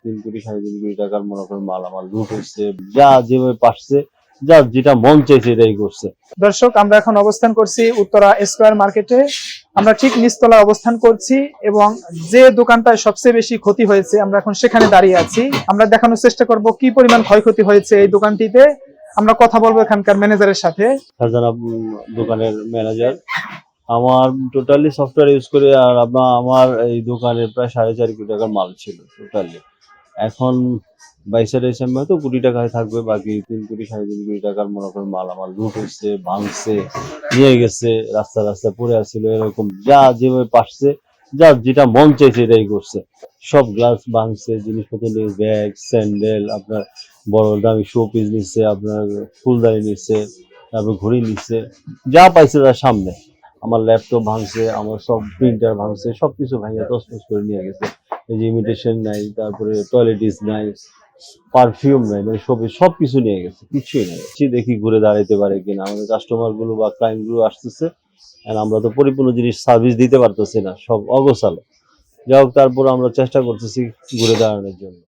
3 কোটি 3.5 কোটি টাকার মনে করেন মালামাল লুট হচ্ছে, যা যেভাবে পারছে, যা যেটা মন চাইছে এটাই করছে। দর্শক, আমরা এখন অবস্থান করছি উত্তরা স্কয়ার মার্কেটে। আমরা ঠিক নিচতলায় অবস্থান করছি এবং যে দোকানটায় সবচেয়ে বেশি ক্ষতি হয়েছে আমরা এখন সেখানে দাঁড়িয়ে আছি। আমরা দেখানোর চেষ্টা করব কি পরিমাণ ক্ষয়ক্ষতি হয়েছে এই দোকানটিতে। আমরা কথা বলবো এখানকার ম্যানেজারের সাথে। খাজানা দোকানের ম্যানেজার। আমার টোটালি সফটওয়্যার ইউজ করে আর আমার এই দোকানে প্রায় 4.5 কোটি টাকার মাল ছিল টোটালি। এখন 22 ডিসেম্বর তো কোটি টাকায় থাকবে, বাকি 3 কোটি 3.5 কোটি টাকার মনে করেন মালামাল লুট হচ্ছে, ভাঙছে, নিয়ে গেছে, রাস্তা পড়ে আসছিল, এরকম যা যেভাবে পারছে, যা যেটা মন চাইছে এটাই করছে। সব গ্লাস ভাঙছে, জিনিসপত্র নিয়ে ব্যাগ, স্যান্ডেল, আপনার বড় দামি শো পিস নিচ্ছে, আপনার ফুলদানি নিচ্ছে, তারপর ঘড়ি নিচ্ছে, যা পাইছে তার সামনে। আমার ল্যাপটপ ভাঙছে, আমার সব প্রিন্টার ভাঙছে, সবকিছু ভাঙে তছনছ করে নিয়ে গেছে। এই যে ইমিটেশন নাই, তারপরে টয়লেটিস নাই, পারফিউম নাই, মানে সবকিছু নিয়ে গেছে, কিছুই নাই। দেখি ঘুরে দাঁড়াইতে পারে কিনা, আমাদের কাস্টমার গুলো বা ক্লায়েন্ট গুলো আসতেছে, আর আমরা তো পরিপূর্ণ জিনিস সার্ভিস দিতে পারতেছি না, সব অগোছালো। যাই হোক, তারপর আমরা চেষ্টা করতেছি ঘুরে দাঁড়ানোর জন্য।